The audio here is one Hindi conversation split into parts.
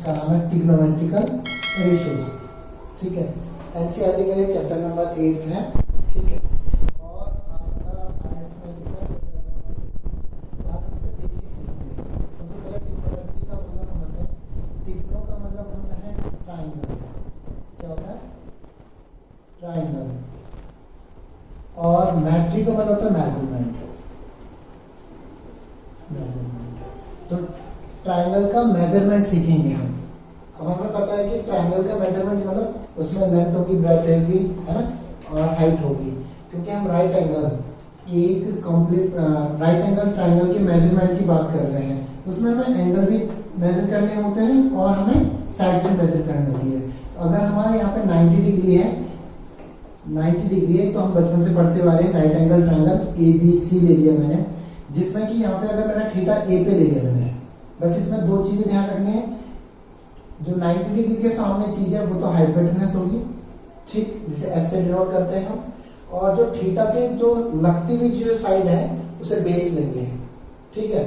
उसका नाम है ट्रिग्नोमेट्रिकल रेशियोज। ठीक है, एनसीईआरटी का ये चैप्टर नंबर 8 है। ठीक है, और आपका आईएएस में कितना चैप्टर नंबर, तो आप इससे बेसिक सीखेंगे। सबसे पहले ट्रिग्नोमेट्री का मतलब समझते हैं। ट्रिग्नो का मतलब होता है ट्राइंगल। क्या होता है? ट्राइंगल। और मैट्री का मतलब होता है मेजरमेंट। तो ट्राइंगल का मेजरमेंट सीखेंगे हम। अब हमें पता है कि ट्राइंगल का मेजरमेंट मतलब उसमें लेंथ होगी, ब्रेड्थ होगी, है ना, और हाइट होगी। क्योंकि हम राइट एंगल एक कंप्लीट राइट एंगल ट्राइंगल के मेजरमेंट की बात कर रहे हैं। उसमें हमें एंगल भी मेजर करने होते हैं और हमें साइड से मेजर करनी होती है। तो अगर हमारे यहाँ पे 90 डिग्री है, 90 डिग्री है, तो हम बचपन से पढ़ते हुए आ रहे हैं राइट एंगल ट्राइंगल ABC ले लिया मैंने, जिसमें कि यहाँ पे अगर मेरा थीटा A पे ले लिया मैंने। बस इसमें दो चीजें ध्यान रखनी है। जो 90 डिग्री के सामने चीज है वो तो हाइपोटेनस होगी, ठीक, जिसे H से डिनोट करते हैं हम। और जो थीटा के जो लगती हुई जो साइड है उसे बेस लेंगे। ठीक है,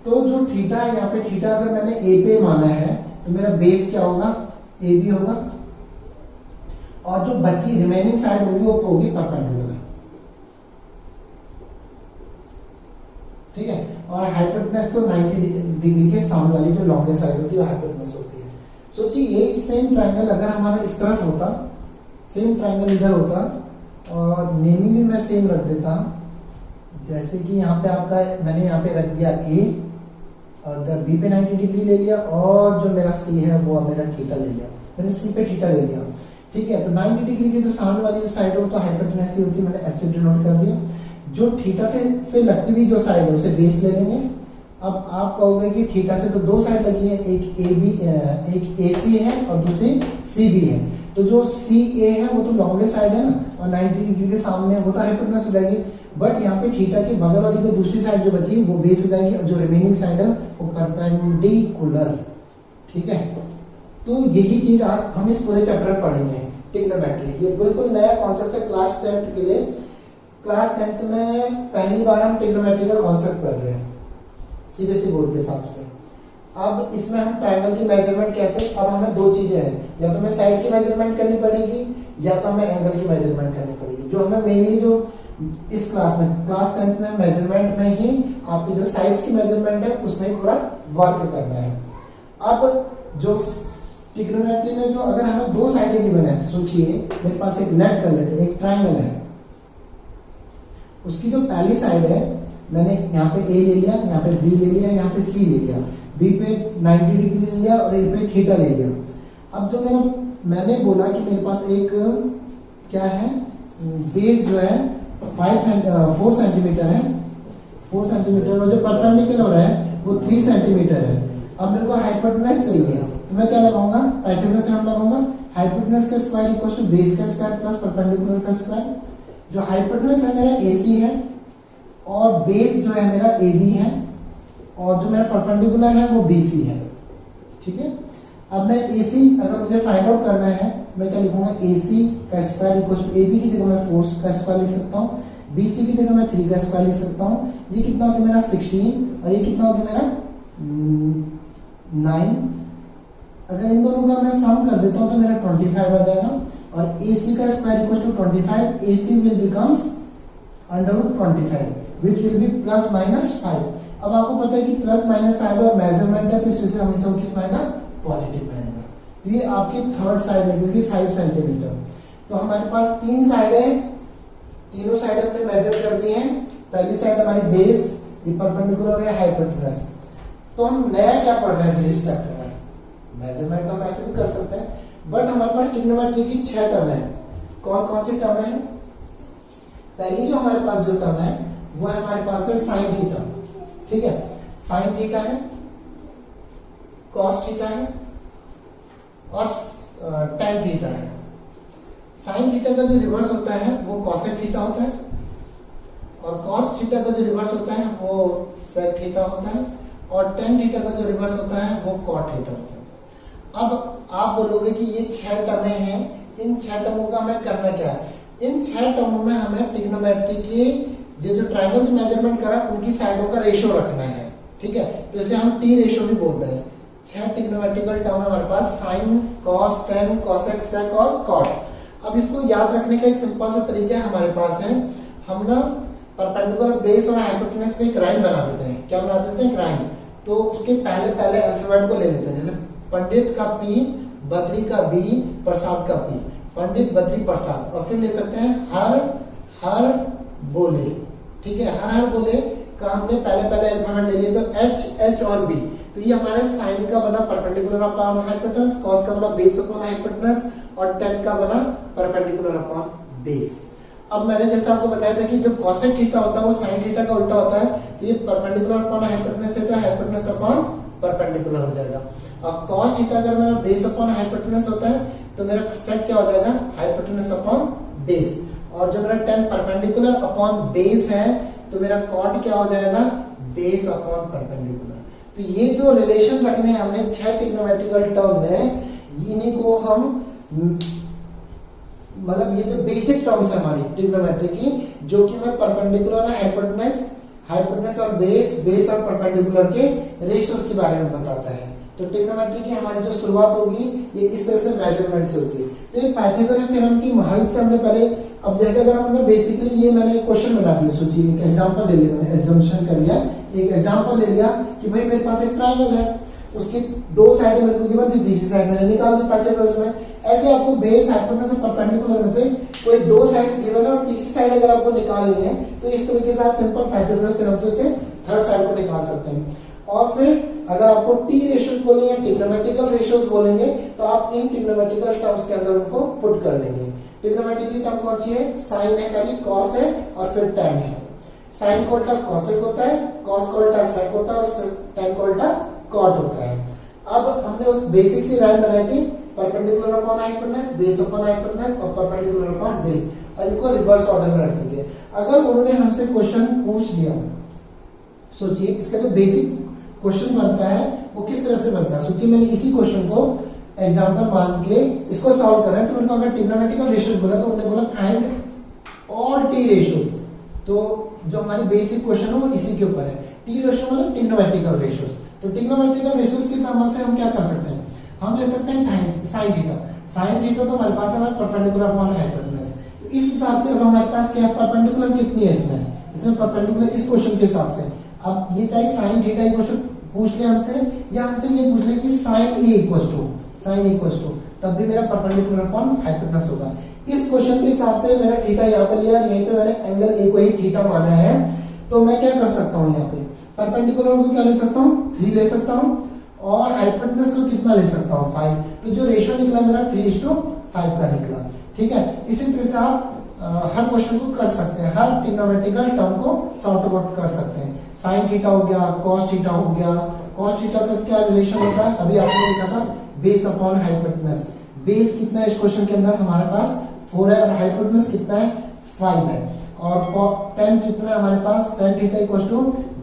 तो जो थीटा है यहाँ पे, थीटा अगर मैंने A पे माना है तो मेरा बेस क्या होगा? AB होगा। और जो बची रिमेनिंग साइड होगी वो होगी परपेंडिकुलर। ठीक है, और हाइपोटेनस तो 90 डिग्री के सामने वाली जो लॉन्गेस्ट साइड होती है वो हाइपोटेनस होती है। सोचिए ये सेम ट्राइंगल अगर हमारा इस तरफ होता, सेम ट्राइंगल इधर होता, और नेमिंग भी मैं सेम रख देता। जैसे कि यहाँ पे आपका मैंने यहाँ पे रख दिया A और इधर B पे 90 डिग्री ले लिया, और जो मेरा C है वो मेरा थीटा ले लिया, मैंने C पे थीटा ले लिया। ठीक है, तो 90 डिग्री की जो सामने वाली जो साइड हो तो हाइपोटेनस ही होती है, मैंने S से डिनोट कर दिया। जो थीटा के से लगती हुई जो साइड है उसे बेस ले लेंगे। अब आप कहोगे कि थीटा से तो दो साइड लगी है, एक AC है और दूसरी CB है। तो जो CA है वो तो लॉन्गेस्ट साइड है ना, और 90 डिग्री के सामने वो तो हाइपोटेनस हो जाएगी। बट यहाँ पे थीटा के बगल वाली जो दूसरी साइड जो बची वो बेस हो जाएगी, और जो रिमेनिंग साइड है वो परपेंडिकुलर। ठीक है, तो यही चीज आज हम इस पूरे चैप्टर में पढ़ेंगे, ट्रिग्नोमेट्री। ये बिल्कुल नया कॉन्सेप्ट है क्लास 10th के लिए। क्लास 10th में पहली बार हम ट्रिग्नोमेट्री का कॉन्सेप्ट पढ़ रहे हैं सीबीएसई बोर्ड के हिसाब से। अब इसमें हम ट्रायंगल की मेजरमेंट कैसे, अब हमें दो चीजें हैं, या तो हमें साइड की मेजरमेंट करनी पड़ेगी या तो हमें एंगल की मेजरमेंट करनी पड़ेगी। जो हमें मेनली जो इस क्लास में क्लास 10th में मेजरमेंट में ही आपकी जो साइड्स की मेजरमेंट है उसमें पूरा वर्क करना है। अब जो ट्रिग्नोमेट्री में जो अगर हमें दो साइडें गिवन है, सोचिए मेरे पास एक लेट कर लेते हैं, एक ट्रायंगल है, उसकी जो पहली साइड है मैंने यहाँ पे A ले लिया, यहाँ पे B ले लिया, यहाँ पे C ले लिया, B पे 90 डिग्री ले लिया और A पे थीटा ले लिया। अब जो मैंने बोला कि मेरे पास एक क्या है, बेस जो है 4 सेंटीमीटर है, 4 सेंटीमीटर, और जो परपेंडिकुलर है वो 3 सेंटीमीटर है। अब मेरे को हाइपोटेनस चाहिए, तो मैं क्या लगाऊंगा? पाइथागोरस थ्योरम लगाऊंगा। हाइपोटेनस का स्क्वायर इक्वल्स टू बेस का स्क्वायर प्लस परपेंडिकुलर का स्क्वायर। जो हाइपोटेनस है मेरा AC है और बेस जो है मेरा AB है, और जो मेरा परपेंडिकुलर है वो BC है। ठीक है, अब मैं AC अगर मुझे फाइंड आउट करना है मैं क्या लिखूंगा? AC का स्क्वायर इक्वल्स टू AB की जगह मैं 4 का स्क्वायर लिख सकता हूँ, BC की जगह मैं 3 का स्क्वायर लिख सकता हूँ। ये कितना हो गया मेरा 16 और ये कितना हो गया मेरा 9। अगर इन दोनों का मैं सम कर देता हूँ तो मेरा 25 आ जाएगा, और AC का square equals to 25, AC will becomes √25 which will be plus minus 5। अब आपको पता है कि प्लस माइनस 5 और मेजरमेंट है तो इससे हमेशा किस में आएगा? पॉजिटिव में आएगा। तो ये आपकी थर्ड साइड निकलेगी 5 सेंटीमीटर। तो हमारे पास तीन साइड है, तीनों साइड हमने मेजर कर दी हैं। पहली साइड हमारी बेस, ये परपेंडिकुलर है हाइपोटेनस। तो हम नया क्या पढ़ रहे हैं फिर इस चैप्टर में? मेजरमेंट तो हम ऐसे भी कर सकते हैं, बट हमारे पास ट्रिग्नोमेट्री की 6 टर्म है। कौन कौन सी टर्म है? पहली जो हमारे पास जो टर्म है वो है हमारे पास है साइन थीटा। ठीक है, साइन थीटा है, कॉस थीटा है और टेन थीटा है। साइन थीटा का जो रिवर्स होता है वो कॉसेक थीटा होता है, और कॉस थीटा का जो रिवर्स होता है वो सेक थीटा होता है, और टेन थीटा का जो रिवर्स होता है वो कॉट थीटा होता है। अब आप बोलोगे कि ये 6 टर्में हैं, इन 6 टर्मों का हमें करना क्या है? इन 6 टर्मों में हमें ट्रिग्नोमेट्री की ये जो ट्रायंगल की मेजरमेंट करा उनकी साइडों का रेशियो रखना है। ठीक है, तो इसे हम T रेशियो भी बोलते हैं। 6 ट्रिग्नोमेट्रिकल टर्म है हमारे पास, sign, cos, tan, cosec, sec और कॉट। अब इसको याद रखने का एक सिंपल सा तरीका हमारे पास है, हम ना परपेंडिकुलर बेस और हाइपोटेनस पे एक लाइन बना देते हैं। क्या बना देते हैं? लाइन। तो उसके पहले पहले अल्फाबेट को ले लेते हैं, जैसे पंडित का पी, बद्री का बी, प्रसाद का पी, पंडित, बद्री, प्रसाद। और फिर ले सकते हैं हर बोले, ठीक है, हर बोले का हमने पहले पहले अल्फाबेट ले लिया, तो एच, एच और बी। तो ये हमारे साइन का बना परपेंडिकुलर अपॉन हाइपोटेनस, कॉस का बना बेस अपॉन हाइपोटेनस और टेन का बना परपेंडिकुलर अपॉन बेस। अब मैंने जैसा आपको बताया था कि जो कोसेक थीटा होता है वो साइन थीटा का उल्टा होता है, तो ये परपेंडिकुलर अपॉन हाइपोटेनस है तो हाइपोटेनस अपॉन परपेंडिकुलर हो जाएगा। अब कॉस थीटा अगर मेरा बेस अपॉन हाइपोटेनस होता है तो मेरा सेक क्या हो जाएगा? Hypotenuse upon base. और जो मेरा टेन परपेंडिकुलर अपॉन बेस है तो मेरा कॉट क्या हो जाएगा? Base upon perpendicular. तो ये जो रिलेशन रखने हैं हमने 6 ट्रिग्नोमेट्रिकल टर्म में, इन्हीं को हम मतलब ये जो बेसिक टर्म्स है हमारी ट्रिग्नोमेट्री की, जो कि मैं परपेंडिकुलर हाइपोटेनस और बेस और परपेंडिकुलर के रेशियोज के बारे में बताता है। तो ट्रिग्नोमेट्री की हमारी जो शुरुआत होगी ये इस तरह से मेजरमेंट से होती है। तो ये पाइथागोरस थ्योरम की हेल्प से हमने पहले, अब जैसे अगर हमने बेसिकली ये मैंने क्वेश्चन बना दिया, सोचिए एक एग्जांपल ले लिया, मैंने एजम्पशन कर लिया, एक एग्जांपल ले लिया कि भाई मेरे पास एक ट्रायंगल है, उसकी दो साइडें मेरे को गिवन थी, तीसरी साइड मैंने निकाल दी पाइथागोरस में। ऐसे आपको बेस, हाइपोटेनस और परपेंडिकुलर में से कोई दो साइड्स गिवन है और तीसरी साइड अगर आपको निकालनी है तो इस तरीके से आप सिंपल पाइथागोरस थ्योरम से उसे थर्ड साइड को निकाल सकते हैं। और फिर अगर आपको टी रेशियोज बोलेंगे, ट्रिग्नोमेट्रिकल रेशियोज बोलेंगे, तो आप इन ट्रिग्नोमेट्रिकल टर्म्स के अंदर उनको पुट कर लेंगे। ट्रिग्नोमेट्री की टर्म कौन सी है? साइन है पहली, कॉस है और फिर टेन है। साइन को उल्टा कॉसेक होता है, कॉस को उल्टा सेक होता है और टेन को उल्टा कॉट होता है। अब हमने उस बेसिक सी लाइन बनाई थी, perpendicular upon hypotenuse, base upon hypotenuse और परपेंडिकुलर अपॉन बेस, और इनको रिवर्स ऑर्डर में रख देंगे। अगर उन्होंने हमसे क्वेश्चन पूछ दिया, सोचिए इसका जो बेसिक क्वेश्चन बनता है वो किस तरह से बनता है। सोचिए मैंने इसी क्वेश्चन को एग्जांपल मान के इसको सॉल्व कर रहे हैं, तो उनको अगर ट्रिग्नोमेट्रिकल रेशियोज बोला तो उन्होंने बोला फाइंड ऑल टी रेशियोज। तो जो हमारी बेसिक क्वेश्चन है वो इसी के ऊपर है, टी रेशियो मतलब ट्रिग्नोमेट्रिकल रेशियोज। तो ट्रिग्नोमेट्रिकल रेशियोज के सामान से हम क्या कर सकते हैं? हम ले सकते हैं साइन थीटा। साइन थीटा तो हमारे पास है परपेंडिकुलर अपॉन हाइपोटेनस। तो इस हिसाब से अब हमारे पास क्या है? परपेंडिकुलर कितनी है इसमें परपेंडिकुलर इस क्वेश्चन के हिसाब से। अब ये चाहे साइन थीटा इक्वल टू पूछ ले हमसे, या हमसे ये पूछ ले कि साइन ए इक्वल टू, तब भी मेरा परपेंडिकुलर अपॉन हाइपोटेनस होगा। इस क्वेश्चन के हिसाब से मेरा थीटा यहाँ पे लिया, यहीं पे मैंने एंगल ए को ही थीटा माना है, तो मैं क्या कर सकता हूँ? यहाँ पे परपेंडिकुलर को क्या ले सकता हूँ? 3 ले सकता हूँ, और हाइपोटेनस को कितना ले सकता हूँ? 5। तो जो रेशियो निकला मेरा 3:5 का निकला। ठीक है, इसी तरह से आप हर क्वेश्चन को कर सकते हैं, हर ट्रिग्नोमेट्रिकल टर्म को सॉर्ट आउट कर सकते हैं। साइन थीटा हो गया, कॉस थीटा हो गया। कॉस थीटा का क्या रिलेशन होता है? अभी आपने देखा था बेस अपॉन हाइपोटेनस। बेस कितना है इस क्वेश्चन के अंदर? हमारे पास 4 है, और हाइपोटेनस कितना है? 5 है। और टेन कितना है हमारे पास? Tan theta equal to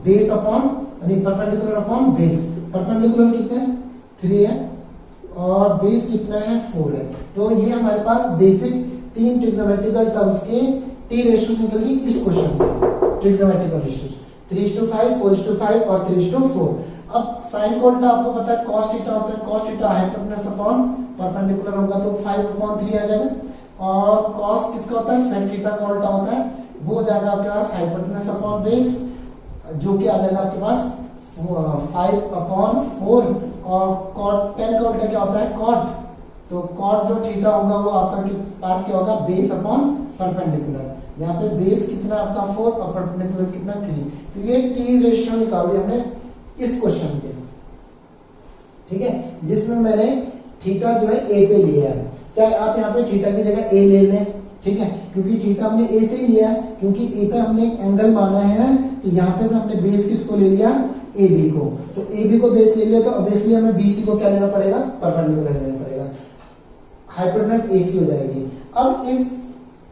base upon यानी परपेंडिकुलर अपॉन बेस। परपेंडिकुलर कितना है? 3 है, और बेस कितना है? 4 है। तो ये हमारे पास बेसिक 3 ट्रिग्नोमेट्रिकल टर्म्स के टी रेशियोज निकल गई इस क्वेश्चन में। ट्रिग्नोमेट्रिकल रेशियोज 3:5, 4:5 और 3:4। अब साइन को उल्टा आपको पता है cos थीटा होता है, cos theta hypotenuse upon perpendicular होगा तो 5/3 आ जाएगा। और cos किसका होता है? sin थीटा का उल्टा होता है, वो हो जाएगा आपके पास हाइपोटेनस अपॉन बेस, जो कि आ जाएगा आपके पास 5/4। और cot 10 का उल्टा क्या होता है? cot। तो cot जो थीटा होगा वो आपका पास क्या होगा? Base upon perpendicular. यहाँ पे बेस कितना आपका 4 और परपेंडिकुलर कितना 3। तो ये टी रेशियो निकाल दिया हमने इस क्वेश्चन के, ठीक है, जिसमें मैंने थीटा जो है ए पे लिया है। चाहे आप यहाँ पे थीटा की जगह ए ले लें, ठीक है, क्योंकि थीटा हमने ए से ही लिया है, क्योंकि ए पे हमने एंगल माना है, तो यहाँ पे से हमने बेस किसको ले लिया? ए बी को। तो ए बी को बेस ले लिया, तो ऑब्वियसली हमें बी सी को क्या लेना पड़ेगा? परपेंडिकुलर लेना पड़ेगा, हाइपोटेनस ए सी हो जाएगी। अब इस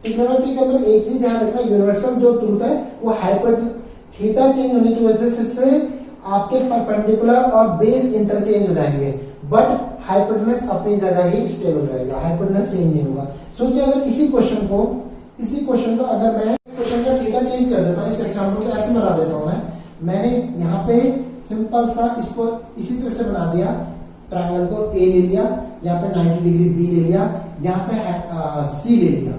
ट्रिग्नोमेट्री के अंदर एक चीज ध्यान रखना, यूनिवर्सल जो ट्रूथ है वो हाइपोटेनस थीटा चेंज होने की वजह से आपके परपेंडिकुलर और बेस इंटरचेंज हो जाएंगे, बट हाइपोटेनस अपनी जगह ही स्टेबल रहेगा, हाइपोटेनस चेंज नहीं होगा। सोचिए अगर इसी क्वेश्चन को अगर मैं इस क्वेश्चन का थीटा चेंज कर देता हूँ, इस एग्जांपल को ऐसे बना देता हूँ, मैंने यहाँ पे सिंपल सा इसको इसी तरह से बना दिया ट्रायंगल को ए ले लिया, यहाँ पे 90 डिग्री बी ले लिया, यहाँ पे सी ले लिया,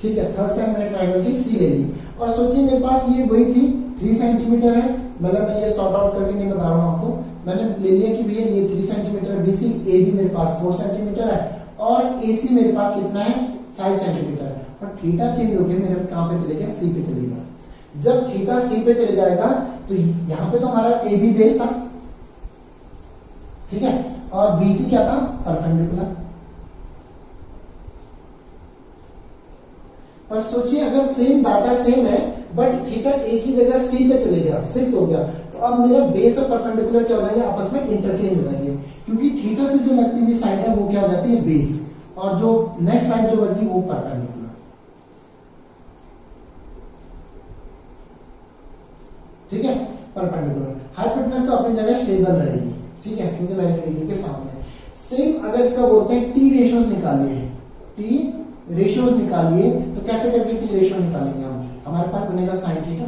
ठीक है। थर्ड साइड मैंने ट्रायंगल की सी ले ली, और सोचिए मेरे पास ये वही थी 3 सेंटीमीटर है, मतलब मैं ये सॉर्ट आउट करके नहीं बता रहा हूँ आपको, मैंने ले लिया कि भैया ये 3 सेंटीमीटर बीसी, ए भी मेरे पास 4 सेंटीमीटर है, और एसी मेरे पास कितना है 5 सेंटीमीटर, और थीटा चेंज होकर मेरे कहाँ पे चलेगा, सी पे चलेगा। जब थीटा सी पे चले जाएगा तो यहाँ पे तो हमारा ए बी बेस था, ठीक है, और बीसी क्या था, परपेंडिकुलर। पर सोचिए अगर सेम डाटा सेम है बट थीटा ए की जगह सी पे चले गया, शिफ्ट हो गया, तो अब मेरा बेस और परपेंडिकुलर क्या हो जाएंगे, आपस में इंटरचेंज हो जाएंगे, क्योंकि थीटा से जो लगती हुई साइड है वो क्या हो जाती है, बेस, और जो नेक्स्ट साइड जो बनती है वो परपेंडिकुलर। ठीक है, परपेंडिकुलर। हाइपोटेनस तो अपनी जगह स्टेबल रहेगी, ठीक है, क्योंकि 90 डिग्री के सामने है। सेम अगर इसका बोलते हैं टी रेशियोज निकालिए, टी रेशियोज निकालिए, तो कैसे करके टी रेशियो निकालेंगे हम, हमारे पास बनेगा साइन थीटा,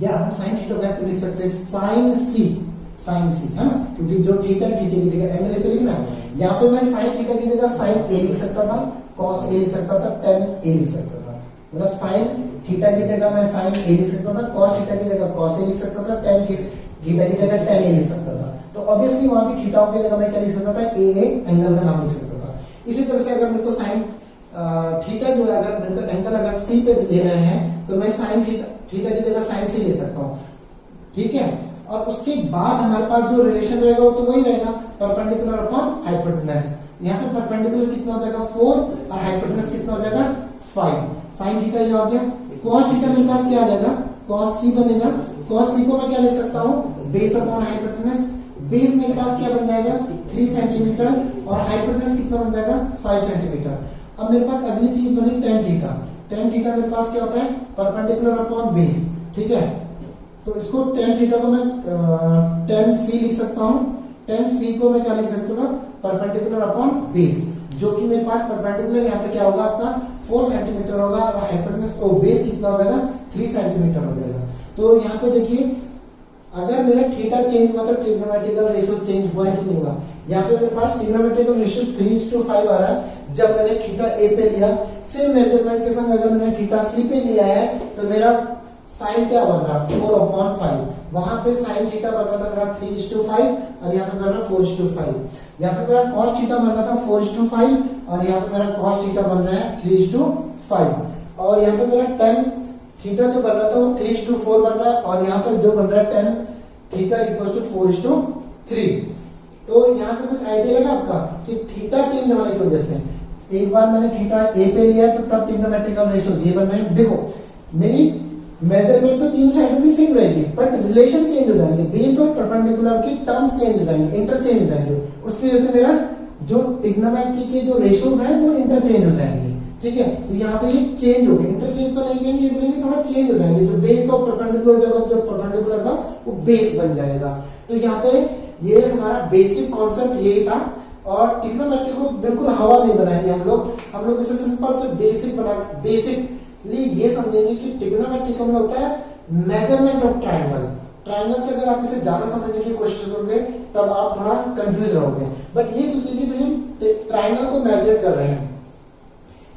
या हम साइन थीटा कैसे लिख सकते हैं, साइन सी, है ना, क्योंकि जो थीटा की जगह एंगल है तो लिखना है, यहाँ पे मैं साइन थीटा की जगह साइन ए लिख सकता था, कॉस ए लिख सकता था, टेन ए लिख सकता था, मतलब साइन थीटा की जगह मैं साइन ए लिख सकता था, कॉस थीटा की जगह कॉस ए लिख सकता था, टेन थीटा की जगह टेन ए लिख सकता था। तो ऑब्वियसली वहां पे थीटाओं की जगह मैं क्या लिख सकता था, ए एंगल का नाम लिख सकता था। इसी तरह से अगर मेरे को साइन थीटा जो है, अगर एंगल अगर सी पे ले रहे हैं तो मैं साइन थीटा की जगह साइन सी ले सकता हूँ, ठीक है। और उसके बाद हमारे पास जो रिलेशन रहेगा वो तो वही रहेगा, परपेंडिकुलर अपॉन हाइपोटेनस। यहाँ पे परपेंडिकुलर कितना हो जाएगा 4 और हाइपोटेनस कितना हो जाएगा 5। साइन थीटा ये हो गया, कॉस थीटा मेरे पास क्या आ जाएगा, कॉस सी बनेगा, कॉस सी को मैं क्या ले सकता हूँ, बेस अपॉन हाइपोटेनस, बेस मेरे पास क्या बन जाएगा 3 सेंटीमीटर, और हाइपोटेनस कितना बन जाएगा 5 सेंटीमीटर। अब मेरे पास अगली चीज बनी टेन थीटा, टेन थीटा मेरे पास क्या होता है, परपेंडिकुलर अपॉन बेस, ठीक है। तो इसको टेन थीटा को मैं टेन सी लिख सकता हूँ, टेन सी को मैं क्या लिख सकता हूँ, परपेंडिकुलर अपॉन बेस, जो कि मेरे पास परपेंडिकुलर यहाँ पे क्या होगा आपका 4 सेंटीमीटर होगा, और हाइपोटेनस को बेस कितना हो जाएगा 3 सेंटीमीटर हो जाएगा। तो यहाँ पे देखिए अगर मेरा थीटा चेंज हुआ तो ट्रिग्नोमेट्रिकल रेशियो चेंज हुआ है कि नहीं हुआ। यहाँ पे मेरे पास ट्रिग्नोमेट्रिकल रेशियो 3:5 आ रहा है जब मैंने थीटा ए पे लिया। सेम मेजरमेंट के संग अगर मैंने थीटा सी पे लिया है तो मेरा साइन क्या बन रहा है 4/5। वहां पे साइन थीटा बन रहा था मेरा 3:5 और यहाँ पे बन रहा 4:5। यहाँ पे मेरा कॉस थीटा बन रहा था 4:5 और यहाँ पे मेरा कॉस थीटा बन रहा है 3:5। और यहाँ पे मेरा टेन थीटा जो बन रहा था वो 3:4 बन रहा है, और यहाँ पे जो बन रहा है टेन थीटा इक्वल टू 4:3। तो यहाँ से कुछ आइडिया लगा आपका कि थीटा चेंज होने की वजह से एक बार मैंने थीटा ए पे लिया तो तब ट्रिग्नोमेट्रिकल रेशियो ये बन रहे हैं। देखो मेरी मेजरमेंट तो तीनों साइड में सेम रहेगी बट रिलेशन चेंज हो जाएंगे, बेस और परपेंडिकुलर की टर्म्स चेंज हो जाएंगे, इंटरचेंज हो जाएंगे। उसकी वजह से मेरा जो ट्रिग्नोमेट्री के जो रेशियोज हैं वो इंटरचेंज हो जाएंगे, ठीक है। तो यहाँ पे ये चेंज हो गए, इंटरचेंज तो नहीं कहेंगे, ये बोलेंगे थोड़ा चेंज हो जाएंगे। जो बेस और परपेंडिकुलर जगह जो परपेंडिकुलर था वो बेस बन जाएगा। तो यहाँ पे ये हमारा बेसिक कॉन्सेप्ट यही था। और ट्रिग्नोमेट्री को बिल्कुल हवा नहीं बनाएंगे हम लोग इसे सिंपल से बेसिकली ये समझेंगे कि ट्रिग्नोमेट्री का मतलब होता है मेजरमेंट ऑफ ट्रायंगल। ट्रायंगल से अगर आप इसे ज्यादा समझने की कोशिश करोगे तब आप थोड़ा कंफ्यूज रहोगे। बट ये सोचिए कि हम ट्रायंगल को मेजर कर रहे हैं,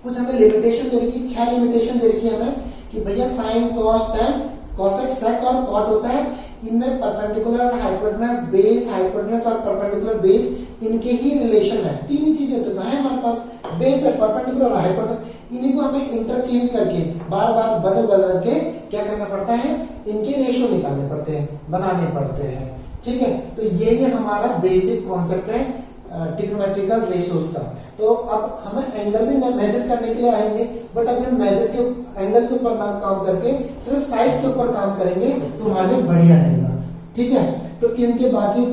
कुछ हमें लिमिटेशन दे रखी, 6 लिमिटेशन दे रखी हमें कि भैया sine cos tan cosec sec और कॉट होता है, इनमें परपेंडिकुलर हाइपोटेनस बेस, हाइपोटेनस और परपेंडिकुलर बेस इनके ही रिलेशन है। तीन ही चीजें होती है हमारे पास, बेस है, परपेंडिकुलर और हाइपोटेनस। इन्हीं को हमें इंटरचेंज करके बार बार बदल के क्या करना पड़ता है, इनके रेशियो निकालने पड़ते हैं, बनाने पड़ते हैं, ठीक है। तो ये हमारा बेसिक कॉन्सेप्ट है ट्रिग्नोमेट्रिकल रेशियोज का। तो अब हमें एंगल भी मेजर करने के लिए आएंगे, बट अगर मेजर के एंगल के ऊपर काम करके सिर्फ साइड्स के ऊपर काम करेंगे तो हमारे लिए बढ़िया रहेगा, ठीक है। तो इनके बाकी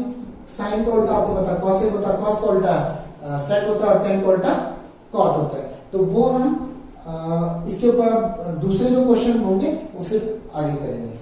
साइन का उल्टा आपको पता, कॉसेक होता है, कॉस का उल्टा सेक होता है और टेन का उल्टा कॉट होता है। तो वो हम इसके ऊपर दूसरे जो क्वेश्चन होंगे वो फिर आगे करेंगे।